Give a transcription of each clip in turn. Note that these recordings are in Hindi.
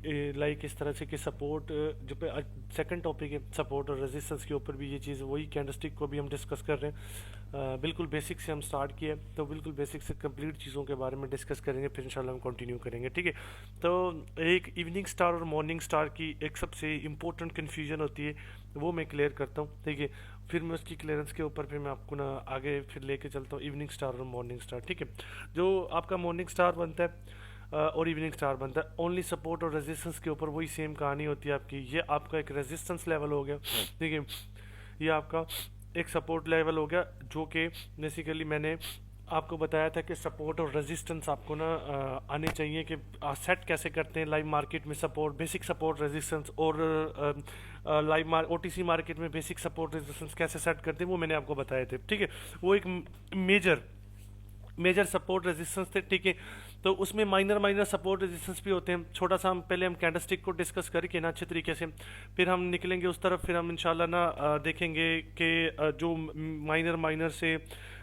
लाइक इस तरह से कि सपोर्ट जो पे सेकंड टॉपिक है सपोर्ट और रेजिस्टेंस के ऊपर भी ये चीज़ वही कैंडलस्टिक को भी हम डिस्कस कर रहे हैं। बिल्कुल बेसिक से हम स्टार्ट किए तो बिल्कुल बेसिक से कंप्लीट चीज़ों के बारे में डिस्कस करेंगे, फिर इंशाल्लाह हम कंटिन्यू करेंगे, ठीक है। तो एक इवनिंग स्टार और मॉर्निंग स्टार की एक सबसे इंपॉर्टेंट कन्फ्यूजन होती है, वो मैं क्लियर करता हूँ, ठीक है। फिर मैं उसकी क्लियरेंस के ऊपर फिर मैं आपको ना आगे फिर लेके चलता हूँ इवनिंग स्टार और मॉर्निंग स्टार, ठीक है। जो आपका मॉर्निंग स्टार बनता है और इवनिंग स्टार बनता है, ओनली सपोर्ट और रेजिस्टेंस के ऊपर वही सेम कहानी होती है आपकी। ये आपका एक रेजिस्टेंस लेवल हो गया, ठीक है। ये आपका एक सपोर्ट लेवल हो गया, जो कि बेसिकली मैंने आपको बताया था कि सपोर्ट और रेजिस्टेंस आपको ना आने चाहिए कि सेट कैसे करते हैं लाइव मार्केट में सपोर्ट, बेसिक सपोर्ट रेजिस्टेंस, और लाइव ओटीसी मार्केट में बेसिक सपोर्ट रेजिस्टेंस कैसे सेट करते हैं वो मैंने आपको बताए थे, ठीक है। वो एक मेजर सपोर्ट रेजिस्टेंस थे, ठीक है। तो उसमें माइनर माइनर सपोर्ट रेजिस्टेंस भी होते हैं। छोटा सा हम पहले हम कैंडलस्टिक को डिस्कस करके ना अच्छे तरीके से फिर हम निकलेंगे उस तरफ, फिर हम इंशाल्लाह ना देखेंगे कि जो माइनर माइनर से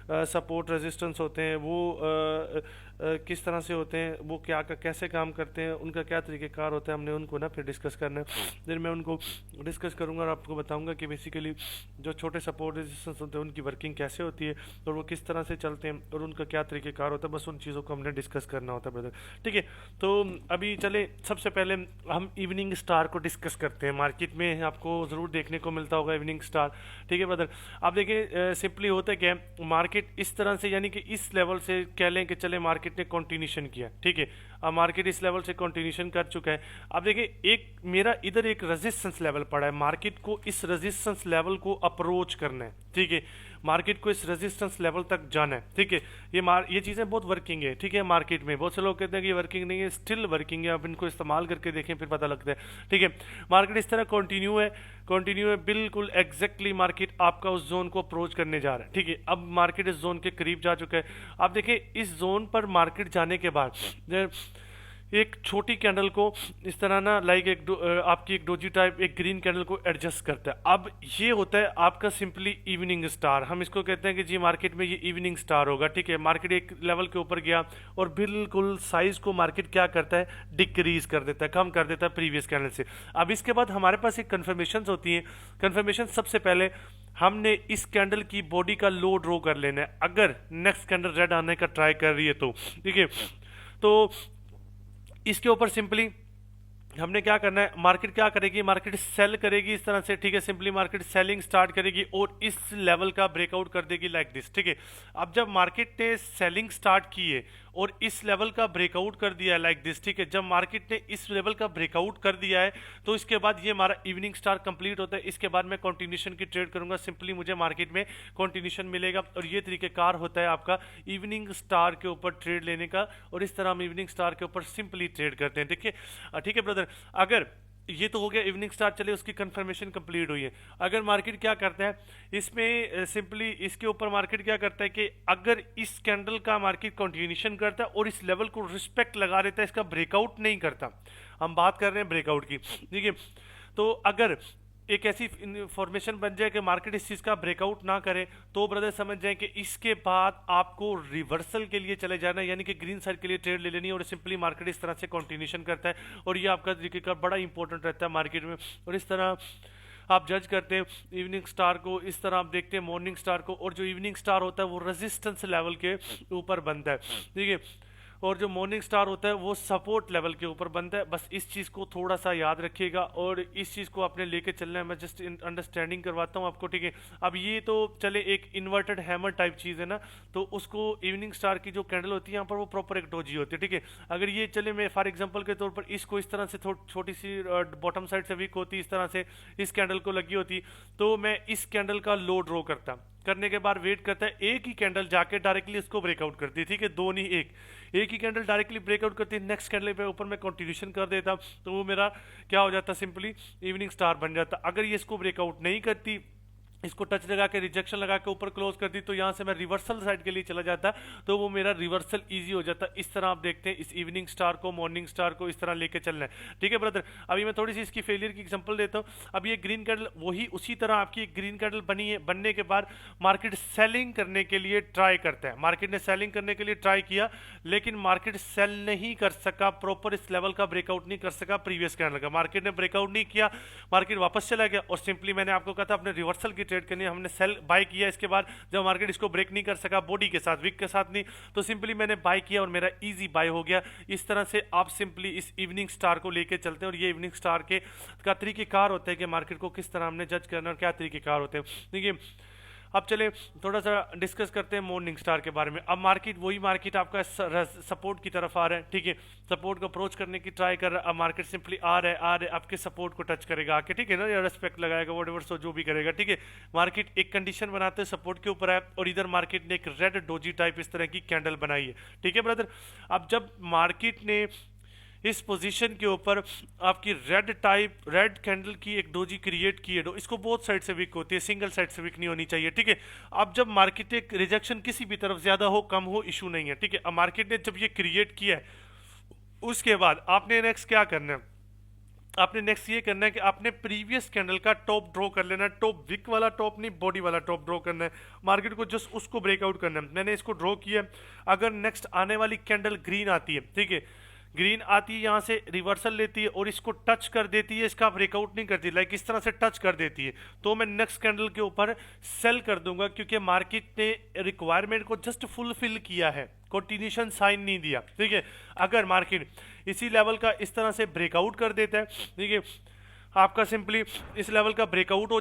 सपोर्ट रेजिस्टेंस होते हैं वो किस तरह से होते हैं, वो क्या कैसे काम करते हैं, उनका क्या तरीक़ेकार होता है, हमने उनको ना फिर डिस्कस करना है। फिर मैं उनको डिस्कस करूँगा और आपको बताऊँगा कि बेसिकली जो छोटे सपोर्ट रेजिस्टेंस होते हैं उनकी वर्किंग कैसे होती है और वो किस तरह से चलते हैं और उनका क्या तरीक़ेकार होता है, बस उन चीज़ों को हमने डिस्कस करना होता है ब्रदर, ठीक है। तो अभी चले सबसे पहले हम इवनिंग स्टार को डिस्कस करते हैं। मार्केट में आपको ज़रूर देखने को मिलता होगा इवनिंग स्टार, ठीक है ब्रदर। आप देखिए सिंपली होता है क्या, मार्केट इस तरह से यानी कि इस लेवल से कह लें कि चले मार्केट ने कंटिन्यूशन किया, ठीक है। अब मार्केट इस लेवल से कंटिन्यूशन कर चुका है। अब देखिए एक मेरा इधर एक रेजिस्टेंस लेवल पड़ा है, मार्केट को इस रेजिस्टेंस लेवल को अप्रोच करना है, ठीक है। मार्केट को इस रेजिस्टेंस लेवल तक जाना है, ठीक है। ये चीज़ें बहुत वर्किंग है, ठीक है। मार्केट में बहुत से लोग कहते हैं कि ये वर्किंग नहीं है, स्टिल वर्किंग है। आप इनको इस्तेमाल करके देखें फिर पता लगता है, ठीक है। मार्केट इस तरह कंटिन्यू है बिल्कुल एग्जैक्टली मार्केट आपका उस जोन को अप्रोच करने जा रहा है, ठीक है। अब मार्केट इस जोन के करीब जा चुका है। आप देखिए इस जोन पर मार्केट जाने के बाद एक छोटी कैंडल को इस तरह ना लाइक आपकी एक डोजी टाइप एक ग्रीन कैंडल को एडजस्ट करता है। अब ये होता है आपका सिंपली इवनिंग स्टार, हम इसको कहते हैं कि जी मार्केट में ये इवनिंग स्टार होगा, ठीक है। मार्केट एक लेवल के ऊपर गया और बिल्कुल साइज को मार्केट क्या करता है, डिक्रीज कर देता है, कम कर देता है प्रीवियस कैंडल से। अब इसके बाद हमारे पास एक कन्फर्मेशन होती है। कन्फर्मेशन सबसे पहले हमने इस कैंडल की बॉडी का लो ड्रॉ कर लेना है, अगर नेक्स्ट कैंडल रेड आने का ट्राई कर रही है तो, ठीक है। तो इसके ऊपर सिंपली हमने क्या करना है, मार्केट क्या करेगी, मार्केट सेल करेगी इस तरह से, ठीक है। सिंपली मार्केट सेलिंग स्टार्ट करेगी और इस लेवल का ब्रेकआउट कर देगी लाइक दिस, ठीक है। अब जब मार्केट ने सेलिंग स्टार्ट की है और इस लेवल का ब्रेकआउट कर दिया है लाइक दिस, ठीक है। जब मार्केट ने इस लेवल का ब्रेकआउट कर दिया है तो इसके बाद ये हमारा इवनिंग स्टार कंप्लीट होता है। इसके बाद मैं कंटिन्यूशन की ट्रेड करूंगा, सिंपली मुझे मार्केट में कंटिन्यूशन मिलेगा और ये तरीकेकार होता है आपका इवनिंग स्टार के ऊपर ट्रेड लेने का। और इस तरह हम इवनिंग स्टार के ऊपर सिंपली ट्रेड करते हैं, देखिए, ठीक है ब्रदर। अगर ये तो हो गया इवनिंग स्टार, चले उसकी कंफर्मेशन कंप्लीट हुई है। अगर मार्केट क्या करता है इसमें सिंपली इसके ऊपर मार्केट क्या करता है कि अगर इस कैंडल का मार्केट कंटिन्यूशन करता है और इस लेवल को रिस्पेक्ट लगा देता है, इसका ब्रेकआउट नहीं करता, हम बात कर रहे हैं ब्रेकआउट की, ठीक है। तो अगर एक ऐसी इंफॉर्मेशन बन जाए कि मार्केट इस चीज़ का ब्रेकआउट ना करे तो ब्रदर समझ जाए कि इसके बाद आपको रिवर्सल के लिए चले जाना है, यानी कि ग्रीन साइड के लिए ट्रेड ले लेनी है। और सिंपली मार्केट इस तरह से कंटिन्यूशन करता है और ये आपका तरीके का बड़ा इंपॉर्टेंट रहता है मार्केट में। और इस तरह आप जज करते हैं इवनिंग स्टार को, इस तरह आप देखते हैं मॉर्निंग स्टार को। और जो इवनिंग स्टार होता है वो रेजिस्टेंस लेवल के ऊपर बनता है, ठीक है। और जो मॉर्निंग स्टार होता है वो सपोर्ट लेवल के ऊपर बनता है। बस इस चीज़ को थोड़ा सा याद रखिएगा और इस चीज़ को आपने लेके चलना है। मैं जस्ट अंडरस्टैंडिंग करवाता हूँ आपको, ठीक है। अब ये तो चले एक इन्वर्टेड हैमर टाइप चीज़ है ना, तो उसको इवनिंग स्टार की जो कैंडल होती है यहाँ पर वो प्रॉपर एक डोजी होती है, ठीक है। अगर ये चले मैं फॉर एग्जाम्पल के तौर पर इसको इस तरह से छोटी सी बॉटम साइड से वीक होती, इस तरह से इस कैंडल को लगी होती, तो मैं इस कैंडल का लो ड्रॉ करता, करने के बाद वेट करता है एक ही कैंडल जाके डायरेक्टली इसको ब्रेकआउट करती है, ठीक है। दो नहीं, एक ही कैंडल डायरेक्टली ब्रेकआउट करती है, नेक्स्ट कैंडल पे ऊपर मैं कंटिन्यूशन कर देता, तो वो मेरा क्या हो जाता, सिंपली इवनिंग स्टार बन जाता। अगर ये इसको ब्रेकआउट नहीं करती, इसको टच लगा के रिजेक्शन लगा के ऊपर क्लोज कर दी, तो यहाँ से मैं रिवर्सल साइड के लिए चला जाता, तो वो मेरा रिवर्सल इजी हो जाता। इस तरह आप देखते हैं इस इवनिंग स्टार को, मॉर्निंग स्टार को इस तरह लेके चलना है। ठीक है ब्रदर, अभी मैं थोड़ी सी इसकी फेलियर की एग्जांपल देता हूँ। अब ये ग्रीन कैंडल वही उसी तरह आपकी ग्रीन कैंडल बनी है, बनने के बाद मार्केट सेलिंग करने के लिए ट्राई करता है। मार्केट ने सेलिंग करने के लिए ट्राई किया, लेकिन मार्केट सेल नहीं कर सका, प्रॉपर इस लेवल का ब्रेकआउट नहीं कर सका प्रीवियस कैंडल का। मार्केट ने ब्रेकआउट नहीं किया, मार्केट वापस चला गया, और सिंपली मैंने आपको कहा था अपने रिवर्सल की ट्रेड करनी है, हमने सेल बाय किया। इसके बाद जब मार्केट इसको ब्रेक नहीं कर सका बॉडी के साथ, विक के साथ नहीं, तो सिंपली मैंने बाय किया और मेरा इजी बाय हो गया। इस तरह से आप सिंपली इस इवनिंग स्टार को लेके चलते हैं, और ये इवनिंग स्टार के का तरीकेकार होता है कि मार्केट को किस तरह हमने जज करना और क्या तरीकेकार होते हैं। देखिए अब चले थोड़ा सा डिस्कस करते हैं मॉर्निंग स्टार के बारे में। अब मार्केट वही मार्केट आपका सपोर्ट की तरफ आ रहा है, ठीक है, सपोर्ट को अप्रोच करने की ट्राई कर रहा है। अब मार्केट सिंपली आ रहा है आपके सपोर्ट को टच करेगा आके, ठीक है ना, या रेस्पेक्ट लगाएगा, व्हाटएवर सो जो भी करेगा, ठीक है। मार्केट एक कंडीशन बनाते हैं सपोर्ट के ऊपर है, और इधर मार्केट ने एक रेड डोजी टाइप इस तरह की कैंडल बनाई है, ठीक है ब्रदर। अब जब मार्केट ने इस पोजीशन के ऊपर आपकी रेड कैंडल की एक डोजी क्रिएट की है, इसको बोथ साइड से वीक होती है, सिंगल साइड से वीक नहीं होनी चाहिए, ठीक है। अब जब मार्केट एक रिजेक्शन किसी भी तरफ ज्यादा हो कम हो इशू नहीं है, ठीक है। अब मार्केट ने जब ये क्रिएट किया है, उसके बाद आपने नेक्स्ट क्या करना है, आपने नेक्स्ट ये करना है कि आपने प्रीवियस कैंडल का टॉप ड्रॉ कर लेना है। टॉप विक वाला टॉप नहीं, बॉडी वाला टॉप ड्रॉ करना है। मार्केट को जस्ट उसको ब्रेकआउट करना है। मैंने इसको ड्रॉ किया। अगर नेक्स्ट आने वाली कैंडल ग्रीन आती है, ठीक है, ग्रीन आती है, यहाँ से रिवर्सल लेती है और इसको टच कर देती है, इसका ब्रेकआउट नहीं करती, लाइक इस तरह से टच कर देती है, तो मैं नेक्स्ट कैंडल के ऊपर सेल कर दूंगा, क्योंकि मार्केट ने रिक्वायरमेंट को जस्ट फुलफिल किया है, कंटिन्यूशन साइन नहीं दिया, ठीक है। अगर मार्केट इसी लेवल का इस तरह से ब्रेकआउट कर देता है, ठीक है, आपका सिंपली इस लेवल का ब्रेकआउट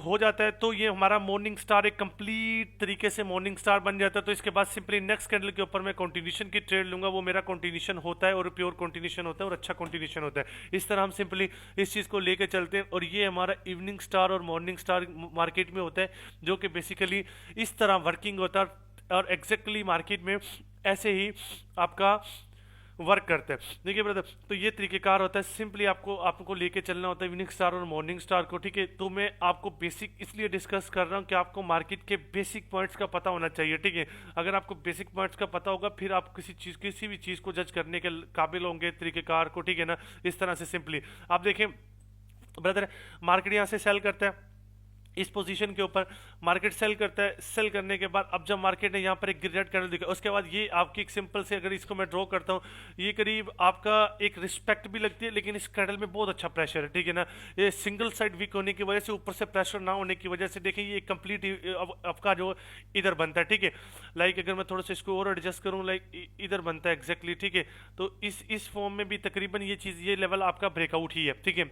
हो जाता है, तो ये हमारा मॉर्निंग स्टार एक कंप्लीट तरीके से मॉर्निंग स्टार बन जाता है। तो इसके बाद सिंपली नेक्स्ट कैंडल के ऊपर मैं कंटिन्यूशन की ट्रेड लूंगा, वो मेरा कंटिन्यूशन होता है और प्योर कंटिन्यूशन होता है और अच्छा कंटिन्यूशन होता है। इस तरह हम सिंपली इस चीज़ को लेके चलते हैं, और ये हमारा इवनिंग स्टार और मॉर्निंग स्टार मार्केट में होता है, जो कि बेसिकली इस तरह वर्किंग होता है, और एग्जैक्टली मार्केट में ऐसे ही आपका वर्क करते हैं। देखिए ब्रदर, तो ये तरीकेकार होता है, सिंपली आपको लेके चलना होता है इवनिंग स्टार और मॉर्निंग स्टार को, ठीक है। तो मैं आपको बेसिक इसलिए डिस्कस कर रहा हूँ कि आपको मार्केट के बेसिक पॉइंट्स का पता होना चाहिए, ठीक है। अगर आपको बेसिक पॉइंट्स का पता होगा, फिर आप किसी भी चीज़ को जज करने के काबिल होंगे तरीकेकार को, ठीक है ना। इस तरह से सिंपली आप देखें ब्रदर, मार्केट यहाँ से सेल करता है, इस पोजीशन के ऊपर मार्केट सेल करता है। सेल करने के बाद अब जब मार्केट ने यहाँ पर एक रेड कैंडल दिखा, उसके बाद ये आपकी एक सिंपल से, अगर इसको मैं ड्रॉ करता हूँ, ये करीब आपका एक रिस्पेक्ट भी लगती है, लेकिन इस कैंडल में बहुत अच्छा प्रेशर है, ठीक है ना। ये सिंगल साइड वीक होने की वजह से, ऊपर से प्रेशर ना होने की वजह से, देखिए ये कंप्लीट आपका जो इधर बनता है, ठीक है। लाइक अगर मैं थोड़ा सा इसको और एडजस्ट करूँ, लाइक इधर बनता है एग्जैक्टली, ठीक है। तो इस फॉर्म में भी तकरीबन ये चीज़, ये लेवल आपका ब्रेकआउट ही है, ठीक है।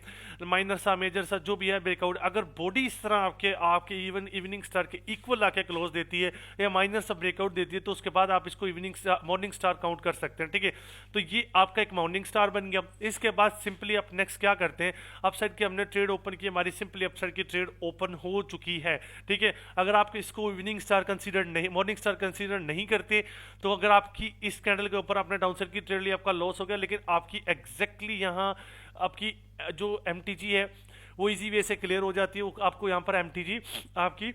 माइनर सा मेजर सा जो भी है ब्रेकआउट, अगर बॉडी इस तरह आपके इवनिंग स्टार के इक्वल आके क्लोज देती है या माइनर सा ब्रेकआउट देती है, तो उसके बाद आप इसको मॉर्निंग स्टार काउंट कर सकते हैं, ठीक है। तो ये आपका एक मॉर्निंग स्टार बन गया। इसके बाद सिंपली आप नेक्स्ट क्या करते हैं, अपसाइड की हमने ट्रेड ओपन की, हमारी सिंपली अपसाइड की ट्रेड ओपन हो चुकी है, ठीक है। अगर आप इसको इवनिंग स्टार कंसीडर नहीं, मॉर्निंग स्टार कंसीडर नहीं करते, तो अगर आपकी इस कैंडल के ऊपर आपने डाउनसाइड की ट्रेड ली, आपका लॉस हो गया, लेकिन आपकी एग्जैक्टली यहाँ आपकी जो एमटीजी है वो इजी वे से क्लियर हो जाती है, आपको यहाँ पर एमटीजी आपकी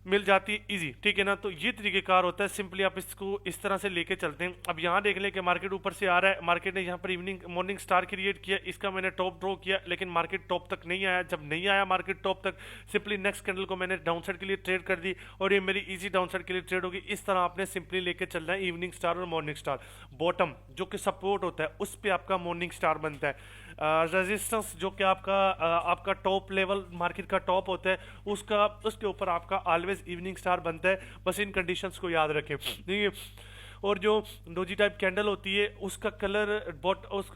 मिल जाती है इजी, ठीक है ना। तो ये तरीकेकार होता है, सिंपली आप इसको इस तरह से लेके चलते हैं। अब यहाँ देख लें कि मार्केट ऊपर से आ रहा है, मार्केट ने यहाँ पर मॉर्निंग स्टार क्रिएट किया, इसका मैंने टॉप ड्रॉ किया, लेकिन मार्केट टॉप तक नहीं आया। जब नहीं आया मार्केट टॉप तक, सिंपली नेक्स्ट कैंडल को मैंने डाउन साइड के लिए ट्रेड कर दी, और ये मेरी इजी डाउन साइड के लिए ट्रेड होगी। इस तरह आपने सिंपली लेके चलना है इवनिंग स्टार और मॉर्निंग स्टार। बॉटम जो कि सपोर्ट होता है, उस पर आपका मॉर्निंग स्टार बनता है। रेजिस्टेंस जो कि आपका टॉप लेवल मार्केट का टॉप होता है, उसके ऊपर आपका ऑलवेज इवनिंग स्टार बनता है। बस इन कंडीशंस को याद रखें, ठीक है। और जो डोजी टाइप कैंडल होती है, उसका कलर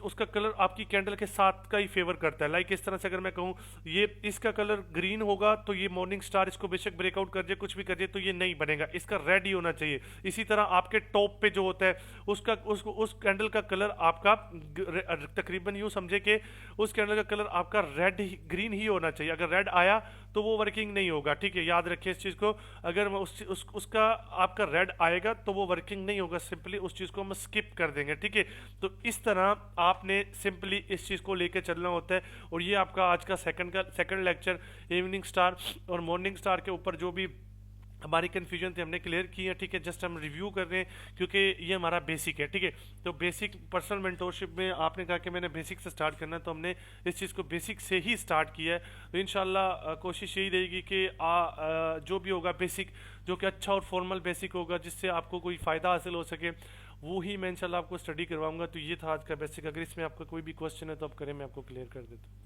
उसका कलर आपकी कैंडल के साथ का ही फेवर करता है। लाइक इस तरह से अगर मैं कहूँ, ये इसका कलर ग्रीन होगा, तो ये मॉर्निंग स्टार इसको बेशक ब्रेकआउट कर जाए, कुछ भी कर जाए, तो ये नहीं बनेगा, इसका रेड ही होना चाहिए। इसी तरह आपके टॉप पे जो होता है, उस कैंडल का कलर आपका तकरीबन यूँ समझे कि उस कैंडल का कलर आपका रेड ग्रीन ही होना चाहिए। अगर रेड आया तो वो वर्किंग नहीं होगा, ठीक है, याद रखिए इस चीज़ को। अगर मैं उसका आपका रेड आएगा तो वो वर्किंग नहीं होगा, सिंपली उस चीज़ को हम स्किप कर देंगे, ठीक है। तो इस तरह आपने सिंपली इस चीज़ को लेकर चलना होता है। और ये आपका आज का सेकंड लेक्चर इवनिंग स्टार और मॉर्निंग स्टार के ऊपर जो भी हमारी कन्फ्यूजन थी हमने क्लियर की है, ठीक है। जस्ट हम रिव्यू कर रहे हैं क्योंकि ये हमारा बेसिक है, ठीक है। तो बेसिक पर्सनल मेंटोरशिप में आपने कहा कि मैंने बेसिक से स्टार्ट करना है, तो हमने इस चीज़ को बेसिक से ही स्टार्ट किया है। तो इंशाल्लाह कोशिश यही रहेगी कि जो भी होगा बेसिक, जो कि अच्छा और फॉर्मल बेसिक होगा, जिससे आपको कोई फ़ायदा हासिल हो सके, वो ही मैं इंशाल्लाह आपको स्टडी करवाऊंगा। तो ये था आज का बेसिक। अगर इसमें आपका कोई भी क्वेश्चन है तो आप करें, मैं आपको क्लियर कर देता हूँ।